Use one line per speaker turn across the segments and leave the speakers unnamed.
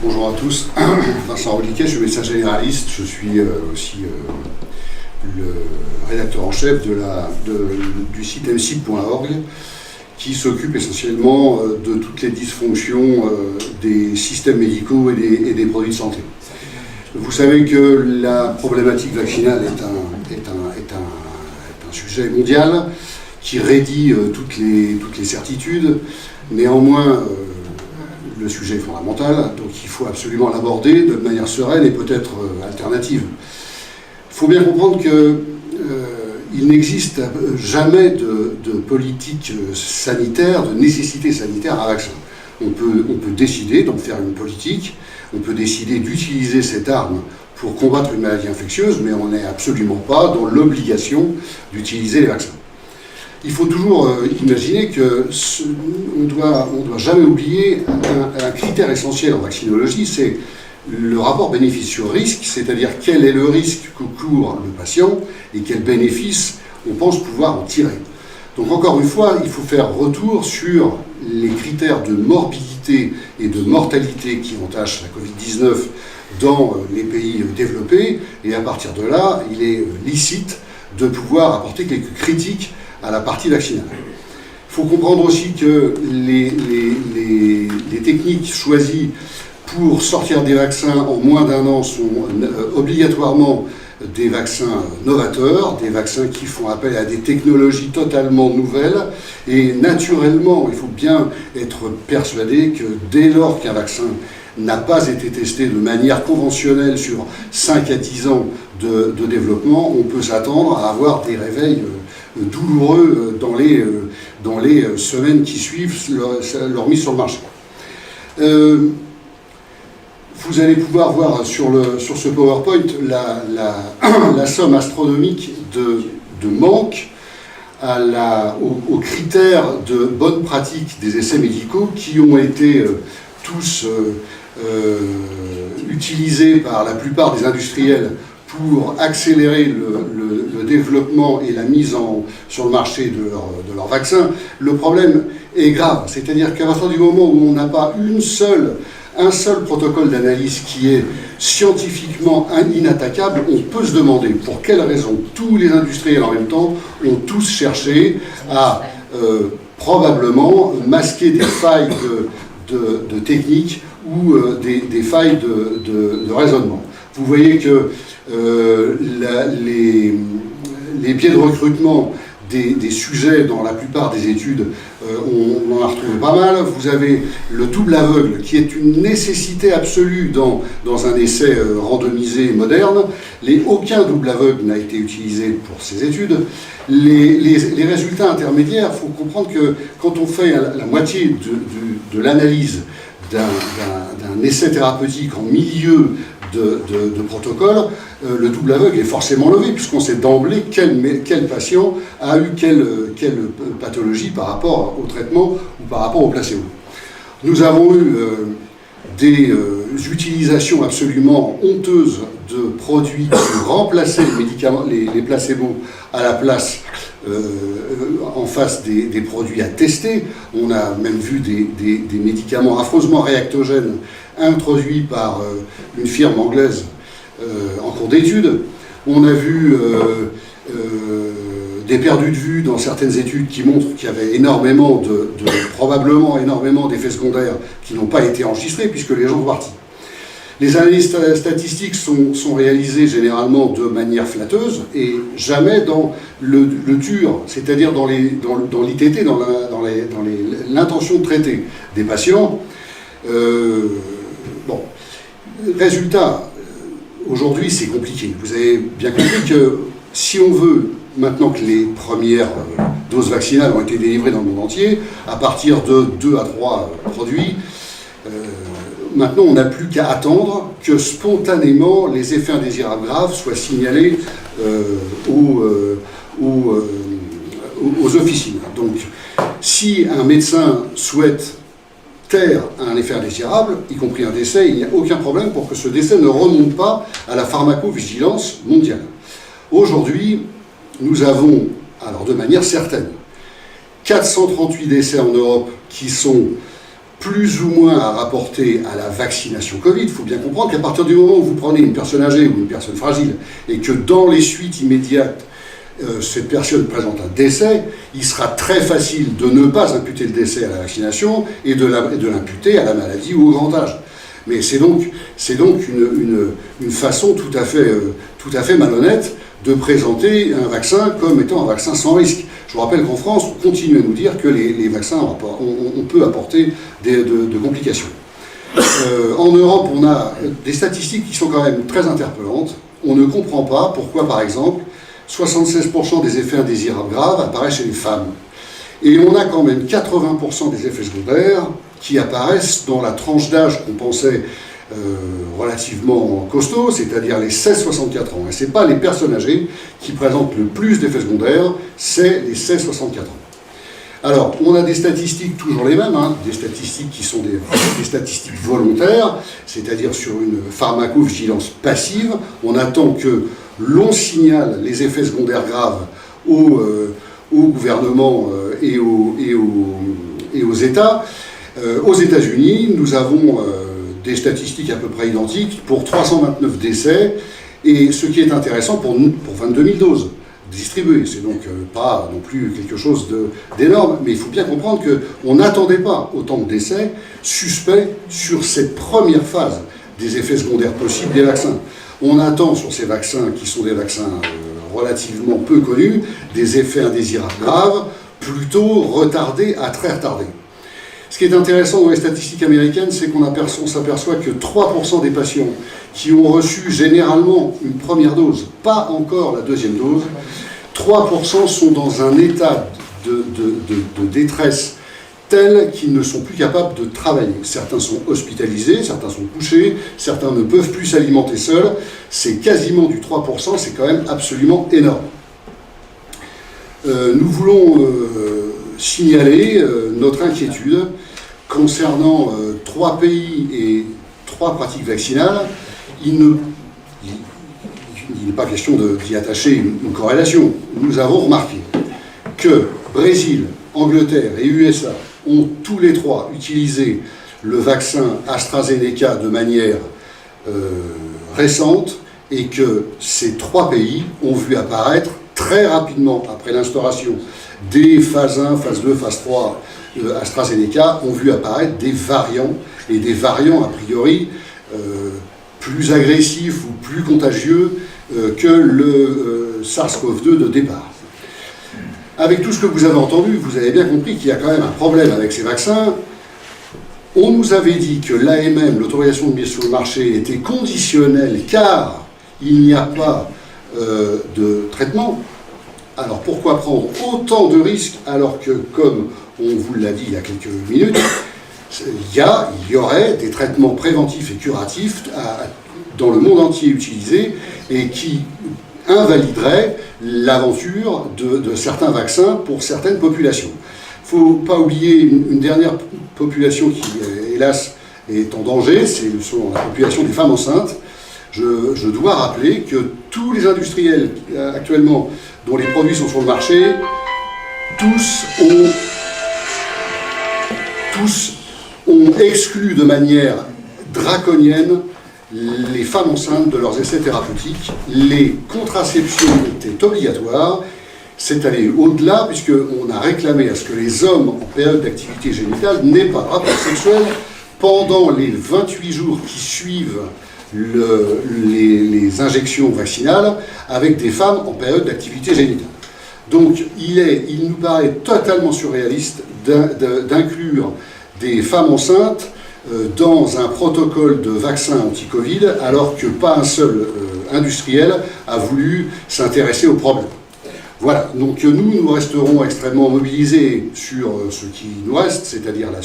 Bonjour à tous, Vincent Rodiquet, je suis médecin généraliste, je suis aussi le rédacteur en chef du site msip.org qui s'occupe essentiellement de toutes les dysfonctions des systèmes médicaux et des produits de santé. Vous savez que la problématique vaccinale est un sujet mondial qui raidit toutes les certitudes. Néanmoins, le sujet est fondamental, donc il faut absolument l'aborder de manière sereine et peut-être alternative. Il faut bien comprendre qu'il n'existe jamais de politique sanitaire, de nécessité sanitaire à vaccin. On peut décider d'en faire une politique, on peut décider d'utiliser cette arme pour combattre une maladie infectieuse, mais on n'est absolument pas dans l'obligation d'utiliser les vaccins. Il faut toujours imaginer qu'on ne doit jamais oublier un critère essentiel en vaccinologie, c'est le rapport bénéfice sur risque, c'est-à-dire quel est le risque que court le patient et quel bénéfice on pense pouvoir en tirer. Donc encore une fois, il faut faire retour sur les critères de morbidité et de mortalité qui entachent la Covid-19 dans les pays développés, et à partir de là, il est licite de pouvoir apporter quelques critiques à la partie vaccinale. Il faut comprendre aussi que les techniques choisies pour sortir des vaccins en moins d'un an sont obligatoirement des vaccins novateurs, des vaccins qui font appel à des technologies totalement nouvelles, et naturellement, il faut bien être persuadé que dès lors qu'un vaccin n'a pas été testé de manière conventionnelle sur 5 à 10 ans de développement, on peut s'attendre à avoir des réveils douloureux dans les semaines qui suivent leur mise sur le marché. Vous allez pouvoir voir sur ce PowerPoint la somme astronomique de manque aux critères de bonne pratique des essais médicaux qui ont été tous utilisés par la plupart des industriels pour accélérer le développement et la mise sur le marché de leurs vaccins. Le problème est grave, c'est-à-dire qu'à partir du moment où on n'a pas un seul protocole d'analyse qui est scientifiquement inattaquable, on peut se demander pour quelle raison tous les industriels en même temps ont tous cherché à probablement masquer des failles de technique ou des failles de raisonnement. Vous voyez que les biais de recrutement des sujets dans la plupart des études, on en a retrouvé pas mal. Vous avez le double aveugle qui est une nécessité absolue dans un essai randomisé moderne. Aucun double aveugle n'a été utilisé pour ces études. Les résultats intermédiaires, il faut comprendre que quand on fait la moitié de l'analyse d'un essai thérapeutique en milieu de protocole, le double aveugle est forcément levé, puisqu'on sait d'emblée quel patient a eu quelle pathologie par rapport au traitement ou par rapport au placebo. Nous avons eu des utilisations absolument honteuses de produits qui remplaçaient les médicaments, les placebos à la place en face des produits à tester. On a même vu des médicaments affreusement réactogènes introduits par une firme anglaise en cours d'étude. On a vu des perdus de vue dans certaines études qui montrent qu'il y avait probablement énormément d'effets secondaires qui n'ont pas été enregistrés puisque les gens sont partis. Les analyses statistiques sont réalisées généralement de manière flatteuse et jamais dans le dur, c'est-à-dire dans l'ITT, dans l'intention de traiter des patients. Résultat, aujourd'hui c'est compliqué. Vous avez bien compris que si on veut, maintenant que les premières doses vaccinales ont été délivrées dans le monde entier, à partir de 2 à 3 produits, maintenant on n'a plus qu'à attendre que spontanément les effets indésirables graves soient signalés aux officines. Donc si un médecin souhaite taire un effet indésirable, y compris un décès, il n'y a aucun problème pour que ce décès ne remonte pas à la pharmacovigilance mondiale. Aujourd'hui, nous avons, alors de manière certaine, 438 décès en Europe qui sont plus ou moins à rapporter à la vaccination Covid. Il faut bien comprendre qu'à partir du moment où vous prenez une personne âgée ou une personne fragile et que dans les suites immédiates, cette personne présente un décès, il sera très facile de ne pas imputer le décès à la vaccination et de l'imputer à la maladie ou au grand âge. Mais c'est donc une façon tout à fait malhonnête de présenter un vaccin comme étant un vaccin sans risque. Je vous rappelle qu'en France, on continue à nous dire que les vaccins, on peut apporter de complications. En Europe, on a des statistiques qui sont quand même très interpellantes. On ne comprend pas pourquoi, par exemple, 76% des effets indésirables graves apparaissent chez les femmes. Et on a quand même 80% des effets secondaires qui apparaissent dans la tranche d'âge qu'on pensait relativement costaud, c'est-à-dire les 16-64 ans. Et ce n'est pas les personnes âgées qui présentent le plus d'effets secondaires, c'est les 16-64 ans. Alors, on a des statistiques toujours les mêmes, des statistiques qui sont des statistiques volontaires, c'est-à-dire sur une pharmacovigilance passive. On attend que l'on signale les effets secondaires graves au gouvernement et aux États. Aux États-Unis, nous avons des statistiques à peu près identiques pour 329 décès, et ce qui est intéressant pour 22 000 doses distribuées. C'est donc pas non plus quelque chose d'énorme, mais il faut bien comprendre qu'on n'attendait pas autant de décès suspects sur cette première phase des effets secondaires possibles des vaccins. On attend sur ces vaccins, qui sont des vaccins relativement peu connus, des effets indésirables graves, plutôt retardés à très retardés. Ce qui est intéressant dans les statistiques américaines, c'est qu'on s'aperçoit que 3% des patients qui ont reçu généralement une première dose, pas encore la deuxième dose, 3% sont dans un état de détresse tel qu'ils ne sont plus capables de travailler. Certains sont hospitalisés, certains sont couchés, certains ne peuvent plus s'alimenter seuls. C'est quasiment du 3%, c'est quand même absolument énorme. Nous voulons signaler notre inquiétude concernant 3 pays et 3 pratiques vaccinales. Il n'est pas question d'y attacher une corrélation. Nous avons remarqué que Brésil, Angleterre et USA ont tous les 3 utilisé le vaccin AstraZeneca de manière récente, et que ces 3 pays ont vu apparaître très rapidement après l'instauration des phases 1, phase 2, phase 3 AstraZeneca, ont vu apparaître des variants, et des variants a priori plus agressifs ou plus contagieux que le SARS-CoV-2 de départ. Avec tout ce que vous avez entendu, vous avez bien compris qu'il y a quand même un problème avec ces vaccins. On nous avait dit que l'AMM, l'autorisation de mise sur le marché, était conditionnelle car il n'y a pas de traitement. Alors pourquoi prendre autant de risques alors que, comme on vous l'a dit il y a quelques minutes, il y aurait des traitements préventifs et curatifs dans le monde entier utilisés et qui invalideraient l'aventure de certains vaccins pour certaines populations. Il ne faut pas oublier une dernière population qui, hélas, est en danger, c'est la population des femmes enceintes. Je dois rappeler que tous les industriels actuellement dont les produits sont sur le marché, tous ont exclu de manière draconienne les femmes enceintes de leurs essais thérapeutiques. Les contraceptions étaient obligatoires. C'est allé au-delà, puisqu'on a réclamé à ce que les hommes en période d'activité génitale n'aient pas de rapport sexuel pendant les 28 jours qui suivent les injections vaccinales avec des femmes en période d'activité génitale. Donc il nous paraît totalement surréaliste d'inclure des femmes enceintes dans un protocole de vaccin anti-Covid, alors que pas un seul industriel a voulu s'intéresser au problème. Voilà, donc nous resterons extrêmement mobilisés sur ce qui nous reste, c'est-à-dire la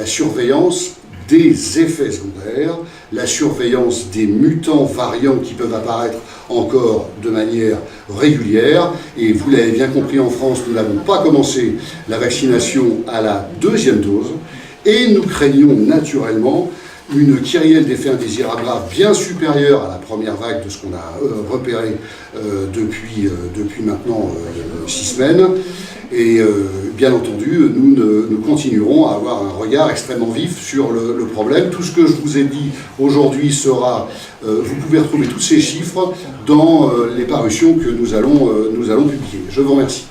surveillance des effets secondaires, la surveillance des mutants variants qui peuvent apparaître encore de manière régulière. Et vous l'avez bien compris, en France, nous n'avons pas commencé la vaccination à la deuxième dose, et nous craignons naturellement une kyrielle d'effets indésirables graves bien supérieure à la première vague de ce qu'on a repéré depuis maintenant 6 semaines. Et bien entendu, nous continuerons à avoir un regard extrêmement vif sur le problème. Tout ce que je vous ai dit aujourd'hui sera... vous pouvez retrouver tous ces chiffres dans les parutions que nous allons publier. Je vous remercie.